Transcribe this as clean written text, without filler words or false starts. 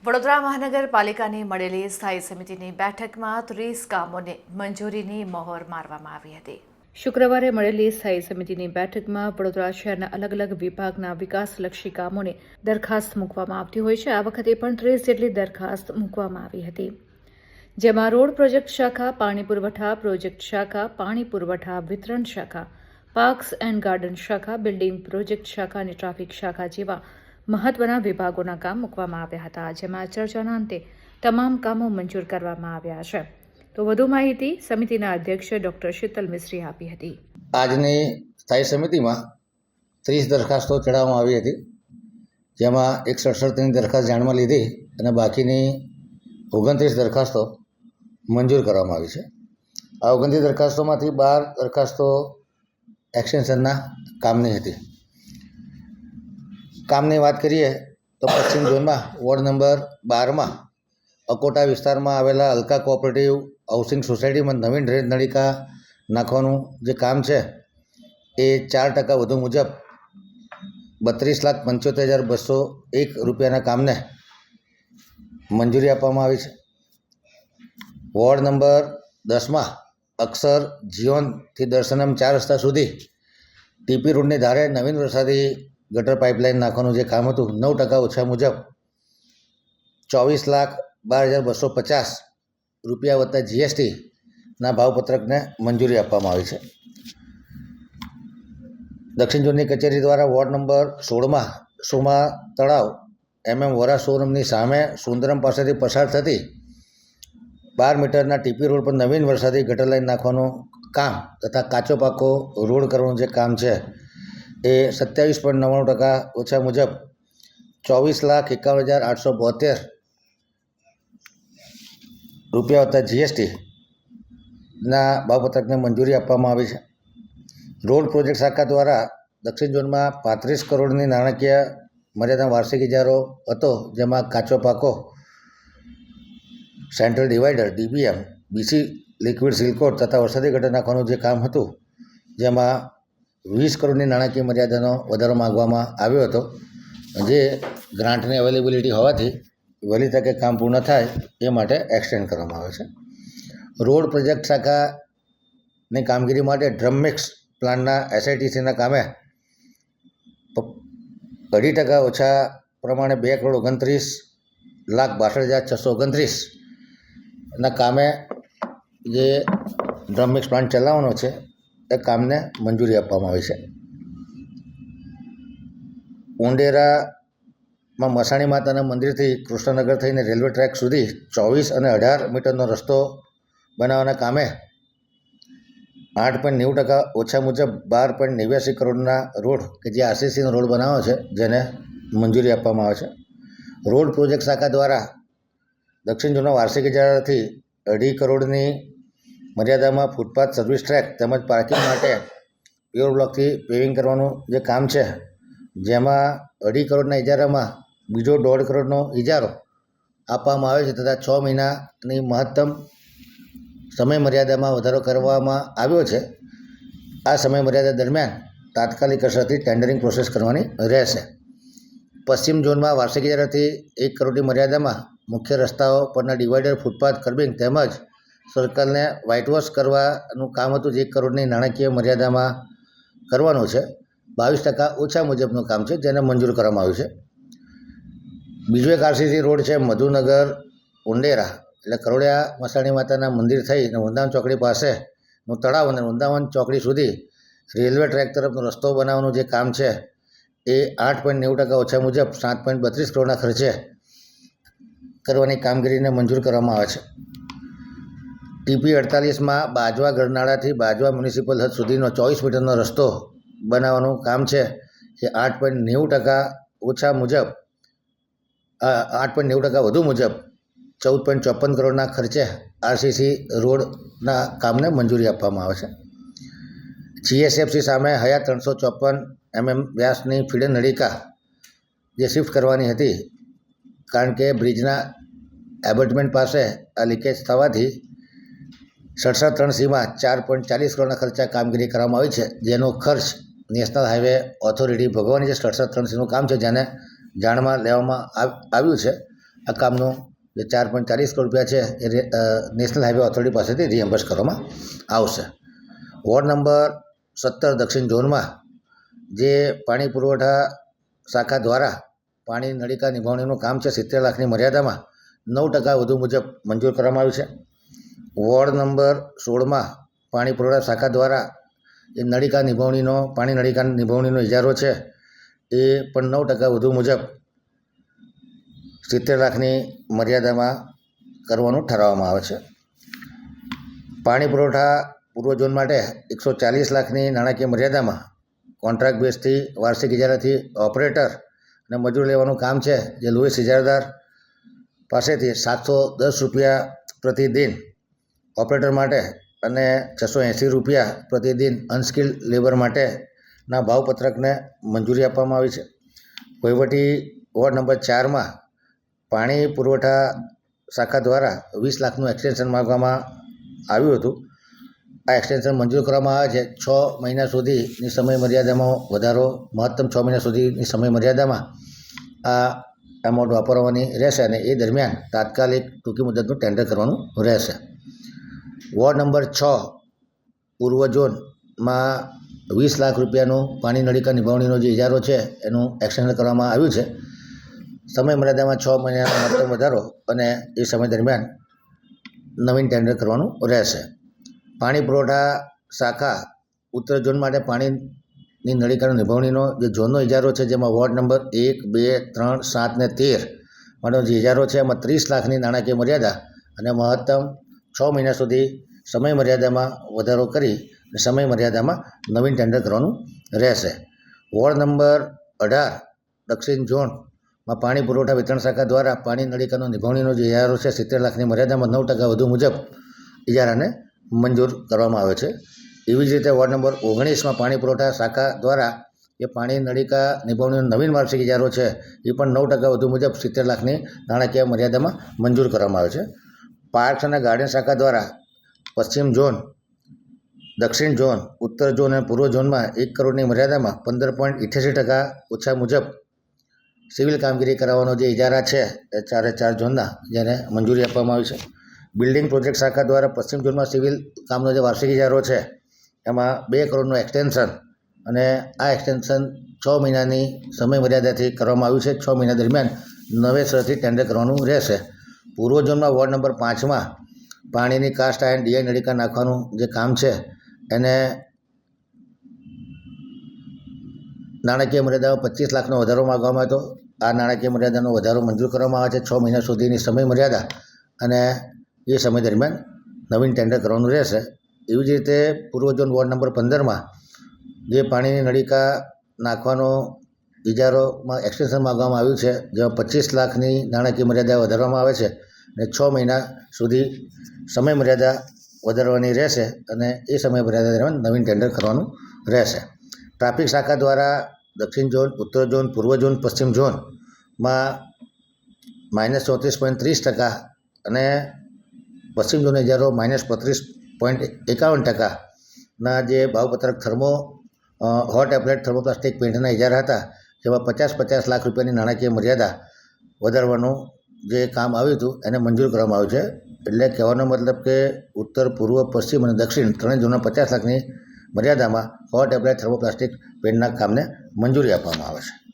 વડોદરા મહાનગરપાલિકાની મળેલી સ્થાયી સમિતિની બેઠકમાં 30 કામોને મંજૂરીની મહોર મારવામાં આવી હતી। શુક્રવારે મળેલી સ્થાયી સમિતિની બેઠકમાં વડોદરા શહેરના અલગ અલગ વિભાગના વિકાસલક્ષી કામોને દરખાસ્ત મૂકવામાં આવતી હોય છે। આ વખતે પણ 30 જેટલી દરખાસ્ત મૂકવામાં આવી હતી, જેમાં રોડ પ્રોજેક્ટ શાખા, પાણી પુરવઠા પ્રોજેક્ટ શાખા, પાણી પુરવઠા વિતરણ શાખા, પાર્ક્સ એન્ડ ગાર્ડન શાખા, બિલ્ડિંગ પ્રોજેક્ટ શાખા અને ટ્રાફિક શાખા જેવા મહત્વના વિભાગોના કામ મૂકવામાં આવ્યા હતા, જેમાં ચર્ચાના અંતે તમામ કામો મંજૂર કરવામાં આવ્યા છે। તો વધુ માહિતી સમિતિના અધ્યક્ષ ડોક્ટર શીતલ મિસ્ત્રીએ આપી હતી। આજની સ્થાયી સમિતિમાં 30 દરખાસ્તો ચડાવવામાં આવી હતી, જેમાં 167ની દરખાસ્ત જાણમાં લીધી અને બાકીની 29 દરખાસ્તો મંજૂર કરવામાં આવી છે। આ 29 દરખાસ્તોમાંથી 12 દરખાસ્તો એક્સટેન્શનના કામની હતી। કામની વાત કરીએ તો પશ્ચિમ ઝોનમાં વોર્ડ નંબર 12માં અકોટા વિસ્તારમાં આવેલા અલકા કોઓપરેટિવ હાઉસિંગ સોસાયટીમાં નવીન ડ્રેનેજ નળિકા નાખવાનું જે કામ છે એ 4% વધુ મુજબ 32,75,201 રૂપિયાના કામને મંજૂરી આપવામાં આવી છે। વોર્ડ નંબર 10માં અક્ષર જીઓનથી દર્શનમ 4 રસ્તા સુધી ટીપી રોડની ધારે નવીન વરસાદી ગટર પાઇપલાઇન નાખવાનું જે કામ હતું 9% ઓછા મુજબ 24,12,250 રૂપિયા વત્તા GSTના ભાવપત્રકને મંજૂરી આપવામાં આવી છે। દક્ષિણ ઝોનની કચેરી દ્વારા વોર્ડ નંબર 16માં સોમા તળાવ વોરા શોરૂમની સામે સુંદરમ પાસેથી પસાર થતી 12 મીટરના ટીપી રોડ પર નવીન વરસાદી ગટર લાઇન નાખવાનું કામ તથા કાચો પાકો રોડ કરવાનું જે કામ છે એ 27.99% ઓછા મુજબ 24,51,872 રૂપિયા વત્તા GSTના ભાવપત્રકને મંજૂરી આપવામાં આવી છે। રોડ પ્રોજેક્ટ શાખા દ્વારા દક્ષિણ ઝોનમાં 35 કરોડની નાણાકીય મર્યાદા વાર્ષિક ઇજારો હતો, જેમાં કાચો પાકો, central divider, DBM, BC liquid seal coat તથા વરસાદી ગટર નાખવાનું જે કામ હતું, જેમાં 20 કરોડની નાણાકીય મર્યાદાનો વધારો માગવામાં આવ્યો હતો, જે ગ્રાન્ટની અવેલેબિલિટી હોવાથી વહેલી તકે કામ પૂર્ણ થાય એ માટે એક્સટેન્ડ કરવામાં આવે છે। રોડ પ્રોજેક્ટ શાખાની કામગીરી માટે ડ્રમ મિક્સ પ્લાન્ટના SITCના કામે 2.5% ઓછા પ્રમાણે 2,29,62,629ના કામે જે ડ્રમ મિક્સ પ્લાન્ટ ચલાવવાનો છે એ કામને મંજૂરી આપવામાં આવી છે। ઉંડેરામાં મસાણી માતાના મંદિરથી કૃષ્ણનગર થઈને રેલવે ટ્રેક સુધી 24 અને 18 મીટરનો રસ્તો બનાવવાના કામે 8.90% ઓછા મુજબ 12.89 કરોડના રોડ કે જે RCCનો રોડ બનાવવાનો છે જેને મંજૂરી આપવામાં આવે છે। રોડ પ્રોજેક્ટ શાખા દ્વારા દક્ષિણ ઝોનના વાર્ષિક ઇજારાથી 2.5 કરોડની મર્યાદામાં ફૂટપાથ, સર્વિસ ટ્રેક તેમજ પાર્કિંગ માટે પ્યોર બ્લોકથી પેવિંગ કરવાનું જે કામ છે, જેમાં 2.5 કરોડના ઇજારામાં બીજો 1.5 કરોડનો ઇજારો આપવામાં આવે છે તથા 6 મહિનાની મહત્તમ સમય મર્યાદામાં વધારો કરવામાં આવ્યો છે। આ સમય મર્યાદા દરમિયાન તાત્કાલિક અસરથી ટેન્ડરિંગ પ્રોસેસ કરવાની રહેશે। પશ્ચિમ ઝોનમાં વાર્ષિક ઇજારાથી 1 કરોડની મર્યાદામાં મુખ્ય રસ્તાઓ પરના ડિવાઈડર, ફૂટપાથ, કર્બિંગ તેમજ સર્કલને વ્હાઇટ વોશ કરવાનું કામ હતું, જે 1 કરોડની નાણાકીય મર્યાદામાં કરવાનું છે। 22% ઓછા મુજબનું કામ છે, જેને મંજૂર કરવામાં આવ્યું છે। બીજો એક RCC રોડ છે મધુનગર ઉંડેરા, એટલે કરોડિયા મસાણી માતાના મંદિર થઈને વૃંદાવન ચોકડી પાસેનું તળાવ અને વૃંદાવન ચોકડી સુધી રેલવે ટ્રેક તરફનો રસ્તો બનાવવાનું જે કામ છે એ 8.90% ઓછા મુજબ 7.32 કરોડના ખર્ચે કરવાની કામગીરીને મંજૂર કરવામાં આવે છે। TP48માં બાજવા ગરનાળાથી બાજવા મ્યુનિસિપલ હદ સુધીનો 24 મીટરનો રસ્તો બનાવવાનું કામ છે એ 8.90% ઓછા મુજબ 8.90% વધુ મુજબ 14.54 કરોડના ખર્ચે RCC રોડના કામને મંજૂરી આપવામાં આવે છે। GSFC સામે હયાત 354 mm વ્યાસની ફીડર નળિકા જે શિફ્ટ કરવાની હતી, કારણ કે બ્રિજના એબટમેન્ટ પાસે આ લીકેજ થવાથી 67-3Cમાં 4.40 કરોડના ખર્ચે કામગીરી કરવામાં આવી છે, જેનો ખર્ચ નેશનલ હાઈવે ઓથોરિટી ભોગવવાની છે। 67-3Cનું કામ છે, જેને જાણમાં લેવામાં આવ્યું છે આ કામનું જે 4.40 કરોડ રૂપિયા છે એ નેશનલ હાઈવે ઓથોરિટી પાસેથી રિએમ્બર્સ કરવામાં આવશે. વોર્ડ નંબર 17 દક્ષિણ ઝોનમાં જે પાણી પુરવઠા શાખા દ્વારા પાણી નળિકા નિભાવણીનું કામ છે 70 લાખની મર્યાદામાં 9% વધુ મુજબ મંજૂર કરવામાં આવ્યું છે. વોર્ડ નંબર 16માં પાણી પુરવઠા શાખા દ્વારા એ નળિકા નિભાવણીનો પાણી નળિકા નિભાવણીનો ઇજારો છે એ પણ 9% વધુ મુજબ 70 લાખની મર્યાદામાં કરવાનું ઠરાવવામાં આવે છે. પાણી પુરવઠા પૂર્વ ઝોન માટે 140 લાખની નાણાકીય મર્યાદામાં કોન્ટ્રાક્ટ બેઝથી વાર્ષિક ઇજારાથી ઓપરેટર અને મજૂર લેવાનું કામ છે જે લુઈસ ઇજારદાર પાસેથી 710 રૂપિયા પ્રતિદિન ઓપરેટર માટે અને 680 રૂપિયા પ્રતિદિન અનસ્કિલ્ડ લેબર માટેના ભાવપત્રકને મંજૂરી આપવામાં આવી છે. વહીવટી વોર્ડ નંબર 4માં પાણી પુરવઠા શાખા દ્વારા 20 લાખનું એક્સટેન્શન માંગવામાં આવ્યું હતું. આ એક્સટેન્શન મંજૂર કરવામાં આવે છે. 6 મહિના સુધીની સમય મર્યાદામાં વધારો, મહત્તમ 6 મહિના સુધીની સમય મર્યાદામાં આ એમાઉન્ટ વાપરવાની રહેશે અને એ દરમિયાન તાત્કાલિક ટૂંકી મુદતનું ટેન્ડર કરવાનું રહેશે. વોર્ડ નંબર 6 પૂર્વ ઝોનમાં 20 લાખ રૂપિયાનું પાણી નળિકા નિભાવણીનો જે ઇજારો છે એનું એક્સટેન્શન કરવામાં આવ્યું છે. સમય મર્યાદામાં 6 મહિનાનો મહત્તમ વધારો અને એ સમય દરમિયાન નવીન ટેન્ડર કરવાનું રહેશે. પાણી પુરવઠા શાખા ઉત્તર ઝોન માટે પાણીની નળિકાનો નિભાવણીનો જે ઝોનનો ઇજારો છે જેમાં વોર્ડ નંબર 1, 2, 3, 7 ને 13 માટેનો જે ઇજારો છે એમાં 30 લાખની નાણાકીય મર્યાદા અને મહત્તમ 6 મહિના સુધી સમય મર્યાદામાં વધારો કરી સમય મર્યાદામાં નવીન ટેન્ડર કરવાનું રહેશે. વોર્ડ નંબર 18 દક્ષિણ ઝોનમાં પાણી પુરવઠા વિતરણ શાખા દ્વારા પાણી નળિકાનો નિભાવણીનો જે ઇજારો છે 70 લાખની મર્યાદામાં 9% વધુ મુજબ ઇજારાને મંજૂર કરવામાં આવે છે. એવી જ રીતે વોર્ડ નંબર 19માં પાણી પુરવઠા શાખા દ્વારા એ પાણી નળિકા નિભાવણીનો નવીન વાર્ષિક ઇજારો છે એ પણ 9% વધુ મુજબ 70 લાખની નાણાકીય મર્યાદામાં મંજૂર કરવામાં આવે છે. પાર્ક્સ અને ગાર્ડન શાખા દ્વારા પશ્ચિમ ઝોન, દક્ષિણ ઝોન, ઉત્તર ઝોન અને પૂર્વ ઝોનમાં 1 કરોડની મર્યાદામાં 15.88% ઓછા મુજબ સિવિલ કામગીરી કરાવવાનો જે ઇજારા છે એ 4 ઝોનના જેને મંજૂરી આપવામાં આવી છે. બિલ્ડિંગ પ્રોજેક્ટ શાખા દ્વારા પશ્ચિમ ઝોનમાં સિવિલ કામનો જે વાર્ષિક ઇજારો છે એમાં 2 કરોડનું એક્સટેન્શન અને આ એક્સટેન્શન 6 મહિનાની સમય મર્યાદાથી કરવામાં આવ્યું છે. 6 મહિના દરમિયાન નવેસરથી ટેન્ડર કરવાનું રહેશે. પૂર્વ ઝોનમાં વોર્ડ નંબર 5માં પાણીની કાસ્ટ આયર્ન ડીઆઈ નળિકા નાખવાનું જે કામ છે એને નાણાકીય મર્યાદામાં 25 લાખનો વધારો માગવામાં હતો. આ નાણાકીય મર્યાદાનો વધારો મંજૂર કરવામાં આવે છે. 6 મહિના સુધીની સમય મર્યાદા અને એ સમય દરમિયાન નવીન ટેન્ડર કરવાનું રહેશે. એવી જ રીતે પૂર્વ ઝોન વોર્ડ નંબર 15માં જે પાણીની નળિકા નાખવાનો ઇજારોમાં એક્સટેન્શન માગવામાં આવ્યું છે જેમાં 25 લાખની નાણાકીય મર્યાદા વધારવામાં આવે છે અને 6 મહિના સુધી સમય મર્યાદા વધારવાની રહેશે અને એ સમય મર્યાદા દરમિયાન નવીન ટેન્ડર કરવાનું રહેશે. ટ્રાફિક શાખા દ્વારા દક્ષિણ ઝોન, ઉત્તર ઝોન, પૂર્વ ઝોન, પશ્ચિમ ઝોનમાં -34.30% અને પશ્ચિમ ઝોન ઇજારો -35.51%ના જે ભાવપત્રક હોટ એપ્લાઇડ થર્મોપ્લાસ્ટિક પેન્ટના ઇજારા હતા જેમાં 50 લાખ રૂપિયાની નાણાકીય મર્યાદા વધારવાનું જે કામ આવ્યું હતું એને મંજૂર કરવામાં આવ્યું છે. એટલે કહેવાનો મતલબ કે ઉત્તર, પૂર્વ, પશ્ચિમ અને દક્ષિણ ત્રણેય ઝોનના 50 લાખની મર્યાદામાં હોટ એપ્લાઇડ થર્મોપ્લાસ્ટિક પેન્ટના કામને મંજૂરી આપવામાં આવે છે.